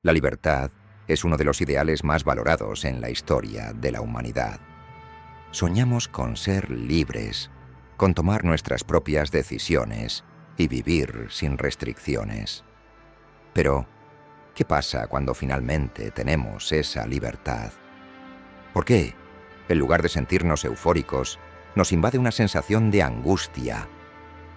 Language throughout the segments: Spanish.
La libertad es uno de los ideales más valorados en la historia de la humanidad. Soñamos con ser libres, con tomar nuestras propias decisiones y vivir sin restricciones. Pero, ¿qué pasa cuando finalmente tenemos esa libertad? ¿Por qué, en lugar de sentirnos eufóricos, nos invade una sensación de angustia?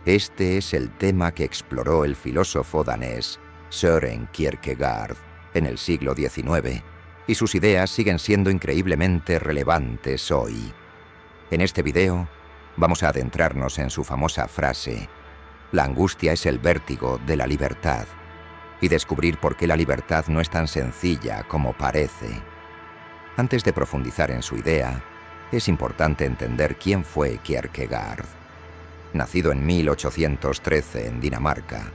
Este es el tema que exploró el filósofo danés Søren Kierkegaard en el siglo XIX, y sus ideas siguen siendo increíblemente relevantes hoy. En este video vamos a adentrarnos en su famosa frase: la angustia es el vértigo de la libertad, y descubrir por qué la libertad no es tan sencilla como parece. Antes de profundizar en su idea, es importante entender quién fue Kierkegaard. Nacido en 1813 en Dinamarca,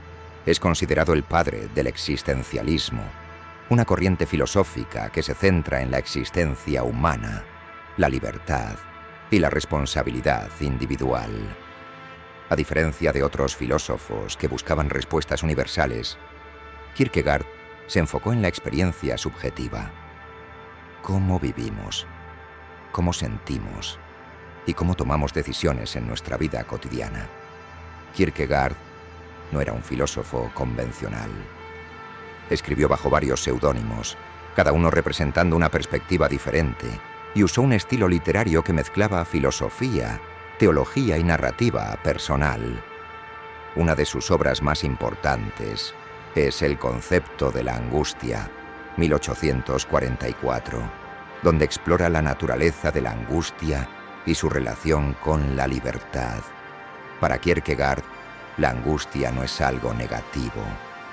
es considerado el padre del existencialismo, una corriente filosófica que se centra en la existencia humana, la libertad y la responsabilidad individual. A diferencia de otros filósofos que buscaban respuestas universales, Kierkegaard se enfocó en la experiencia subjetiva. ¿Cómo vivimos? ¿Cómo sentimos? ¿Y cómo tomamos decisiones en nuestra vida cotidiana? Kierkegaard no era un filósofo convencional. Escribió bajo varios seudónimos, cada uno representando una perspectiva diferente, y usó un estilo literario que mezclaba filosofía, teología y narrativa personal. Una de sus obras más importantes es El concepto de la angustia, 1844, donde explora la naturaleza de la angustia y su relación con la libertad. Para Kierkegaard, la angustia no es algo negativo,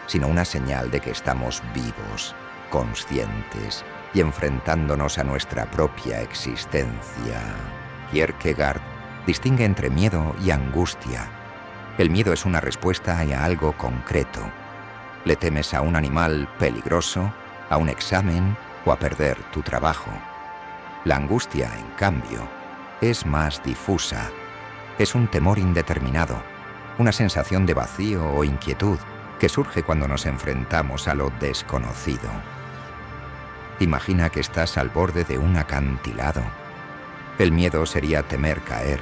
sino una señal de que estamos vivos, conscientes y enfrentándonos a nuestra propia existencia. Kierkegaard distingue entre miedo y angustia. El miedo es una respuesta a algo concreto. Le temes a un animal peligroso, a un examen o a perder tu trabajo. La angustia, en cambio, es más difusa. Es un temor indeterminado, una sensación de vacío o inquietud que surge cuando nos enfrentamos a lo desconocido. Imagina que estás al borde de un acantilado. El miedo sería temer caer,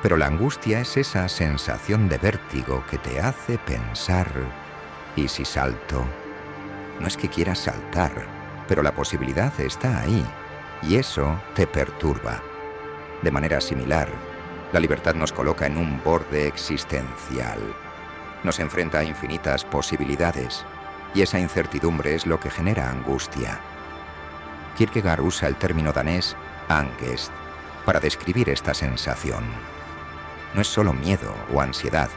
pero la angustia es esa sensación de vértigo que te hace pensar: ¿y si salto? No es que quieras saltar, pero la posibilidad está ahí, y eso te perturba. De manera similar, la libertad nos coloca en un borde existencial. Nos enfrenta a infinitas posibilidades, y esa incertidumbre es lo que genera angustia. Kierkegaard usa el término danés angst para describir esta sensación. No es solo miedo o ansiedad,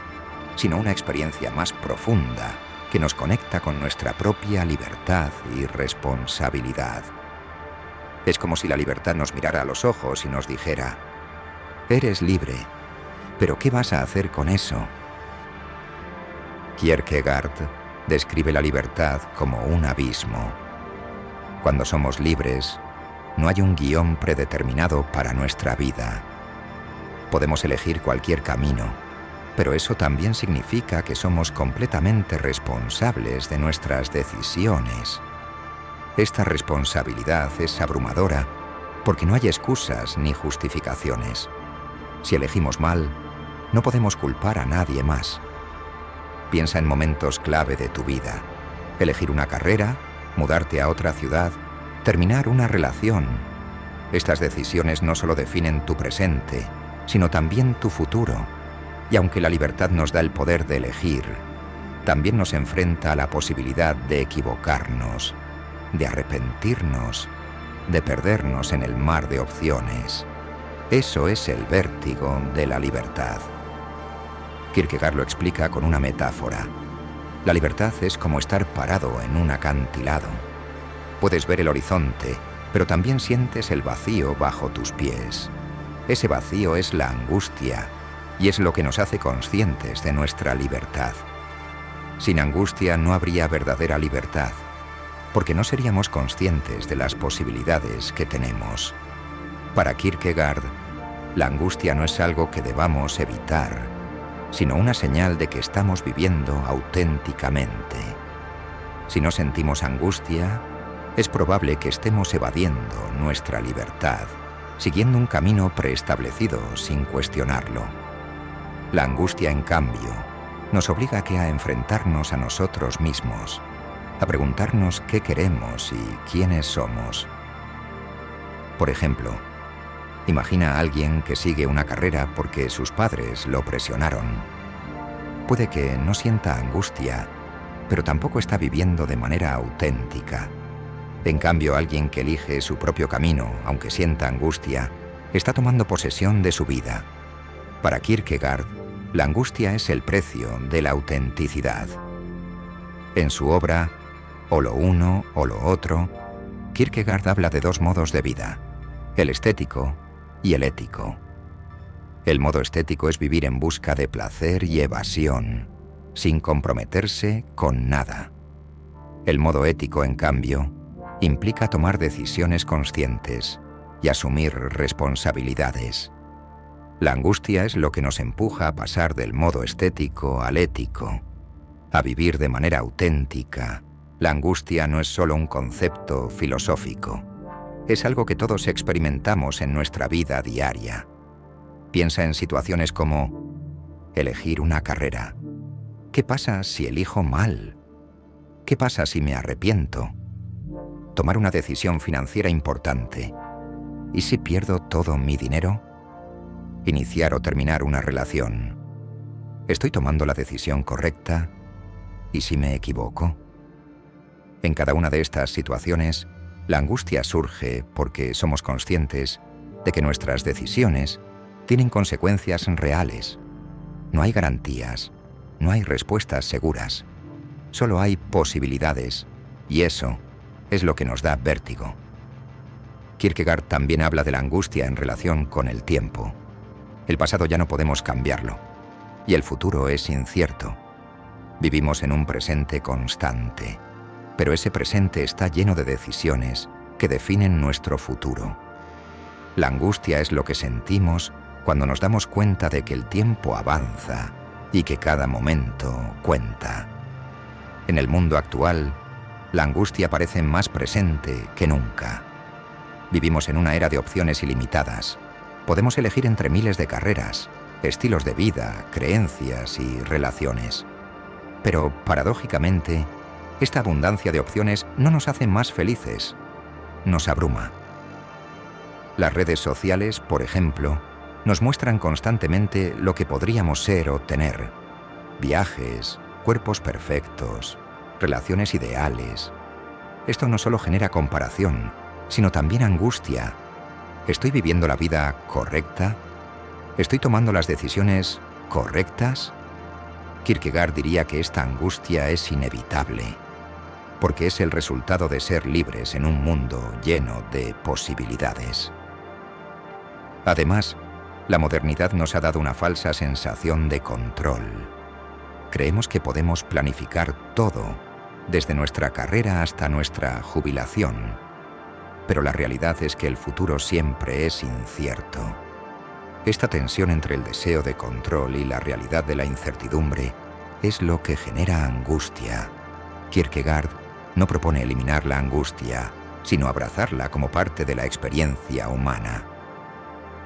sino una experiencia más profunda que nos conecta con nuestra propia libertad y responsabilidad. Es como si la libertad nos mirara a los ojos y nos dijera: eres libre, pero ¿qué vas a hacer con eso? Kierkegaard describe la libertad como un abismo. Cuando somos libres, no hay un guión predeterminado para nuestra vida. Podemos elegir cualquier camino, pero eso también significa que somos completamente responsables de nuestras decisiones. Esta responsabilidad es abrumadora porque no hay excusas ni justificaciones. Si elegimos mal, no podemos culpar a nadie más. Piensa en momentos clave de tu vida: elegir una carrera, mudarte a otra ciudad, terminar una relación. Estas decisiones no solo definen tu presente, sino también tu futuro. Y aunque la libertad nos da el poder de elegir, también nos enfrenta a la posibilidad de equivocarnos, de arrepentirnos, de perdernos en el mar de opciones. Eso es el vértigo de la libertad. Kierkegaard lo explica con una metáfora. La libertad es como estar parado en un acantilado. Puedes ver el horizonte, pero también sientes el vacío bajo tus pies. Ese vacío es la angustia, y es lo que nos hace conscientes de nuestra libertad. Sin angustia no habría verdadera libertad, porque no seríamos conscientes de las posibilidades que tenemos. Para Kierkegaard, la angustia no es algo que debamos evitar, sino una señal de que estamos viviendo auténticamente. Si no sentimos angustia, es probable que estemos evadiendo nuestra libertad, siguiendo un camino preestablecido sin cuestionarlo. La angustia, en cambio, nos obliga a enfrentarnos a nosotros mismos, a preguntarnos qué queremos y quiénes somos. Por ejemplo, imagina a alguien que sigue una carrera porque sus padres lo presionaron. Puede que no sienta angustia, pero tampoco está viviendo de manera auténtica. En cambio, alguien que elige su propio camino, aunque sienta angustia, está tomando posesión de su vida. Para Kierkegaard, la angustia es el precio de la autenticidad. En su obra, O lo uno o lo otro, Kierkegaard habla de dos modos de vida, el estético y el ético. El modo estético es vivir en busca de placer y evasión, sin comprometerse con nada. El modo ético, en cambio, implica tomar decisiones conscientes y asumir responsabilidades. La angustia es lo que nos empuja a pasar del modo estético al ético, a vivir de manera auténtica. La angustia no es solo un concepto filosófico, es algo que todos experimentamos en nuestra vida diaria. Piensa en situaciones como elegir una carrera. ¿Qué pasa si elijo mal? ¿Qué pasa si me arrepiento? Tomar una decisión financiera importante. ¿Y si pierdo todo mi dinero? Iniciar o terminar una relación. ¿Estoy tomando la decisión correcta? ¿Y si me equivoco? En cada una de estas situaciones, la angustia surge porque somos conscientes de que nuestras decisiones tienen consecuencias reales. No hay garantías, no hay respuestas seguras, solo hay posibilidades, y eso es lo que nos da vértigo. Kierkegaard también habla de la angustia en relación con el tiempo. El pasado ya no podemos cambiarlo, y el futuro es incierto. Vivimos en un presente constante, pero ese presente está lleno de decisiones que definen nuestro futuro. La angustia es lo que sentimos cuando nos damos cuenta de que el tiempo avanza y que cada momento cuenta. En el mundo actual, la angustia parece más presente que nunca. Vivimos en una era de opciones ilimitadas. Podemos elegir entre miles de carreras, estilos de vida, creencias y relaciones. Pero, paradójicamente, esta abundancia de opciones no nos hace más felices, nos abruma. Las redes sociales, por ejemplo, nos muestran constantemente lo que podríamos ser o tener. Viajes, cuerpos perfectos, relaciones ideales. Esto no solo genera comparación, sino también angustia. ¿Estoy viviendo la vida correcta? ¿Estoy tomando las decisiones correctas? Kierkegaard diría que esta angustia es inevitable, porque es el resultado de ser libres en un mundo lleno de posibilidades. Además, la modernidad nos ha dado una falsa sensación de control. Creemos que podemos planificar todo, desde nuestra carrera hasta nuestra jubilación. Pero la realidad es que el futuro siempre es incierto. Esta tensión entre el deseo de control y la realidad de la incertidumbre es lo que genera angustia. Kierkegaard no propone eliminar la angustia, sino abrazarla como parte de la experiencia humana.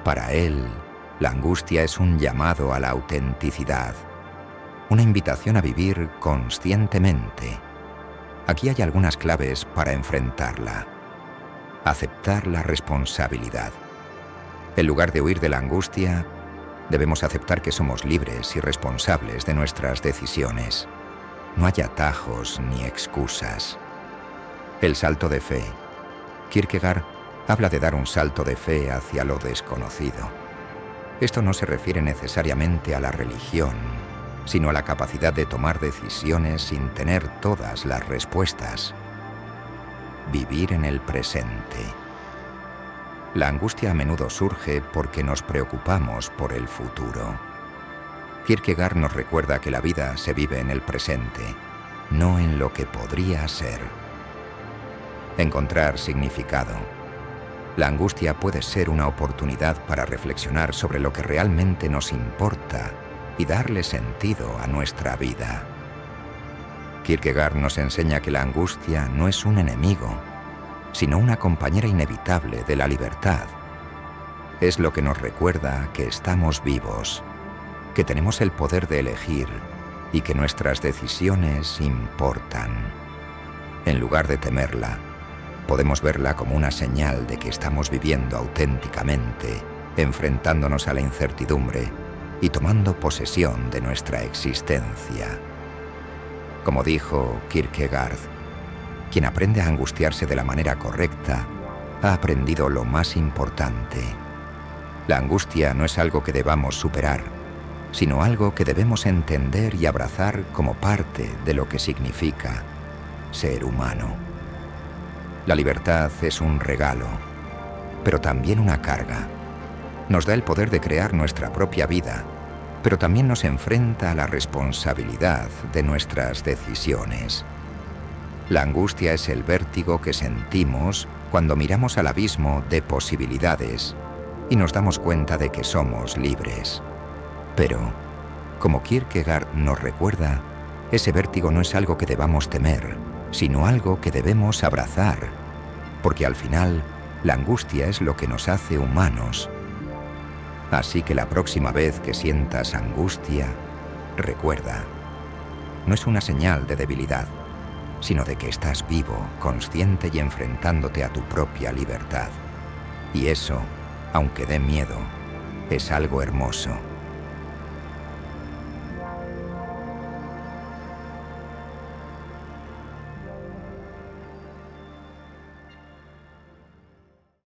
Para él, la angustia es un llamado a la autenticidad, una invitación a vivir conscientemente. Aquí hay algunas claves para enfrentarla. Aceptar la responsabilidad. En lugar de huir de la angustia, debemos aceptar que somos libres y responsables de nuestras decisiones. No hay atajos ni excusas. El salto de fe. Kierkegaard habla de dar un salto de fe hacia lo desconocido. Esto no se refiere necesariamente a la religión, sino a la capacidad de tomar decisiones sin tener todas las respuestas. Vivir en el presente. La angustia a menudo surge porque nos preocupamos por el futuro. Kierkegaard nos recuerda que la vida se vive en el presente, no en lo que podría ser. Encontrar significado. La angustia puede ser una oportunidad para reflexionar sobre lo que realmente nos importa y darle sentido a nuestra vida. Kierkegaard nos enseña que la angustia no es un enemigo, sino una compañera inevitable de la libertad. Es lo que nos recuerda que estamos vivos, que tenemos el poder de elegir y que nuestras decisiones importan. En lugar de temerla, podemos verla como una señal de que estamos viviendo auténticamente, enfrentándonos a la incertidumbre y tomando posesión de nuestra existencia. Como dijo Kierkegaard, quien aprende a angustiarse de la manera correcta ha aprendido lo más importante. La angustia no es algo que debamos superar, sino algo que debemos entender y abrazar como parte de lo que significa ser humano. La libertad es un regalo, pero también una carga. Nos da el poder de crear nuestra propia vida, pero también nos enfrenta a la responsabilidad de nuestras decisiones. La angustia es el vértigo que sentimos cuando miramos al abismo de posibilidades y nos damos cuenta de que somos libres. Pero, como Kierkegaard nos recuerda, ese vértigo no es algo que debamos temer, sino algo que debemos abrazar, porque al final, la angustia es lo que nos hace humanos. Así que la próxima vez que sientas angustia, recuerda, no es una señal de debilidad, sino de que estás vivo, consciente y enfrentándote a tu propia libertad. Y eso, aunque dé miedo, es algo hermoso.